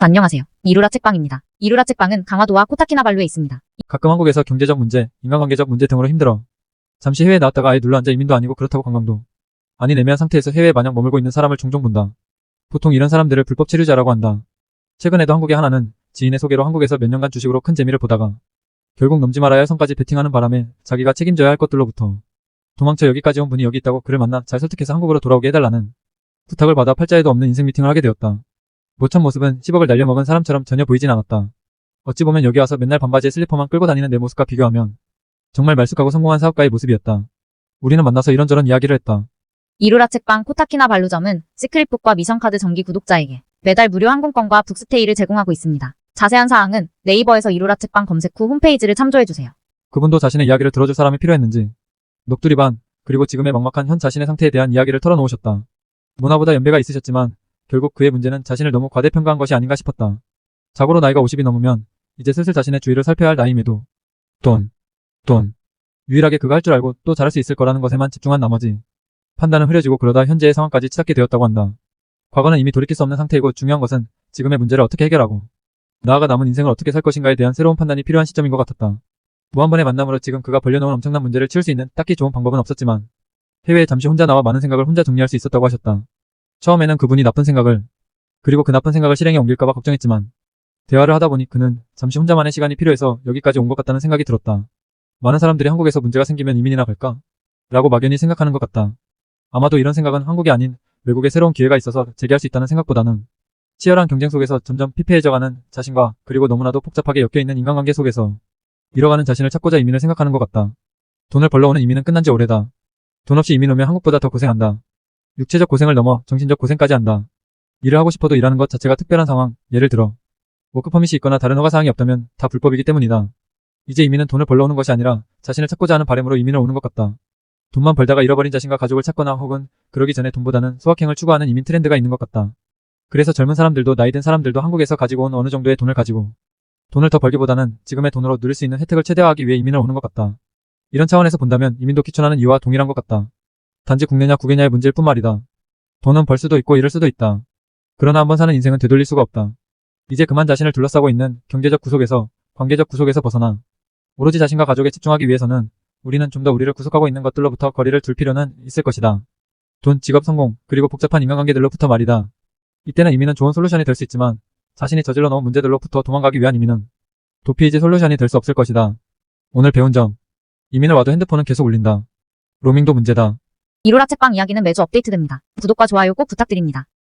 안녕하세요. 이루라 책방입니다. 이루라 책방은 강화도와 코타키나발루에 있습니다. 가끔 한국에서 경제적 문제, 인간관계적 문제 등으로 힘들어 잠시 해외에 나왔다가 아예 눌러앉아 이민도 아니고 그렇다고 관광도 아닌 애매한 상태에서 해외에 마냥 머물고 있는 사람을 종종 본다. 보통 이런 사람들을 불법 체류자라고 한다. 최근에도 한국의 하나는 지인의 소개로 한국에서 몇 년간 주식으로 큰 재미를 보다가 결국 넘지 말아야 할 선까지 베팅하는 바람에 자기가 책임져야 할 것들로부터 도망쳐 여기까지 온 분이 여기 있다고 그를 만나 잘 설득해서 한국으로 돌아오게 해달라는 부탁을 받아 팔자에도 없는 인생 미팅을 하게 되었다. 모첫 모습은 10억을 날려먹은 사람처럼 전혀 보이진 않았다. 어찌 보면 여기 와서 맨날 반바지에 슬리퍼만 끌고 다니는 내 모습과 비교하면 정말 말쑥하고 성공한 사업가의 모습이었다. 우리는 만나서 이런저런 이야기를 했다. 이루라 책방 코타키나발루점은 시크릿북과 미션카드 정기 구독자에게 매달 무료 항공권과 북스테이를 제공하고 있습니다. 자세한 사항은 네이버에서 이루라 책방 검색 후 홈페이지를 참조해주세요. 그분도 자신의 이야기를 들어줄 사람이 필요했는지 녹두리 반 그리고 지금의 막막한 현 자신의 상태에 대한 이야기를 털어놓으셨다. 문화보다 연배가 있으셨지만 결국 그의 문제는 자신을 너무 과대평가한 것이 아닌가 싶었다. 자고로 나이가 50이 넘으면 이제 슬슬 자신의 주위를 살펴야 할 나이임에도 돈. 유일하게 그가 할 줄 알고 또 잘할 수 있을 거라는 것에만 집중한 나머지 판단은 흐려지고 그러다 현재의 상황까지 치닫게 되었다고 한다. 과거는 이미 돌이킬 수 없는 상태이고 중요한 것은 지금의 문제를 어떻게 해결하고 나아가 남은 인생을 어떻게 살 것인가에 대한 새로운 판단이 필요한 시점인 것 같았다. 무한번의 만남으로 지금 그가 벌려놓은 엄청난 문제를 치울 수 있는 딱히 좋은 방법은 없었지만 해외에 잠시 혼자 나와 많은 생각을 혼자 정리할 수 있었다고 하셨다. 처음에는 그분이 나쁜 생각을 그리고 그 나쁜 생각을 실행에 옮길까봐 걱정했지만 대화를 하다 보니 그는 잠시 혼자만의 시간이 필요해서 여기까지 온 것 같다는 생각이 들었다. 많은 사람들이 한국에서 문제가 생기면 이민이나 갈까? 라고 막연히 생각하는 것 같다. 아마도 이런 생각은 한국이 아닌 외국에 새로운 기회가 있어서 제기할 수 있다는 생각보다는 치열한 경쟁 속에서 점점 피폐해져가는 자신과 그리고 너무나도 복잡하게 엮여있는 인간관계 속에서 잃어가는 자신을 찾고자 이민을 생각하는 것 같다. 돈을 벌러오는 이민은 끝난 지 오래다. 돈 없이 이민 오면 한국보다 더 고생한다. 육체적 고생을 넘어 정신적 고생까지 한다. 일을 하고 싶어도 일하는 것 자체가 특별한 상황, 예를 들어 워크퍼밋이 있거나 다른 허가사항이 없다면 다 불법이기 때문이다. 이제 이민은 돈을 벌러오는 것이 아니라 자신을 찾고자 하는 바람으로 이민을 오는 것 같다. 돈만 벌다가 잃어버린 자신과 가족을 찾거나 혹은 그러기 전에 돈보다는 소확행을 추구하는 이민 트렌드가 있는 것 같다. 그래서 젊은 사람들도 나이 든 사람들도 한국에서 가지고 온 어느 정도의 돈을 가지고 돈을 더 벌기보다는 지금의 돈으로 누릴 수 있는 혜택을 최대화하기 위해 이민을 오는 것 같다. 이런 차원에서 본다면 이민도 귀촌하는 이유와 동일한 것 같다. 단지 국내냐 국외냐의 문제일 뿐 말이다. 돈은 벌 수도 있고 잃을 수도 있다. 그러나 한번 사는 인생은 되돌릴 수가 없다. 이제 그만 자신을 둘러싸고 있는 경제적 구속에서 관계적 구속에서 벗어나 오로지 자신과 가족에 집중하기 위해서는 우리는 좀 더 우리를 구속하고 있는 것들로부터 거리를 둘 필요는 있을 것이다. 돈, 직업, 성공, 그리고 복잡한 인간관계들로부터 말이다. 이때는 이민은 좋은 솔루션이 될 수 있지만 자신이 저질러 놓은 문제들로부터 도망가기 위한 이민은 도피이지 솔루션이 될 수 없을 것이다. 오늘 배운 점. 이민을 와도 핸드폰은 계속 울린다. 로밍도 문제다. 이루라 책방 이야기는 매주 업데이트됩니다. 구독과 좋아요 꼭 부탁드립니다.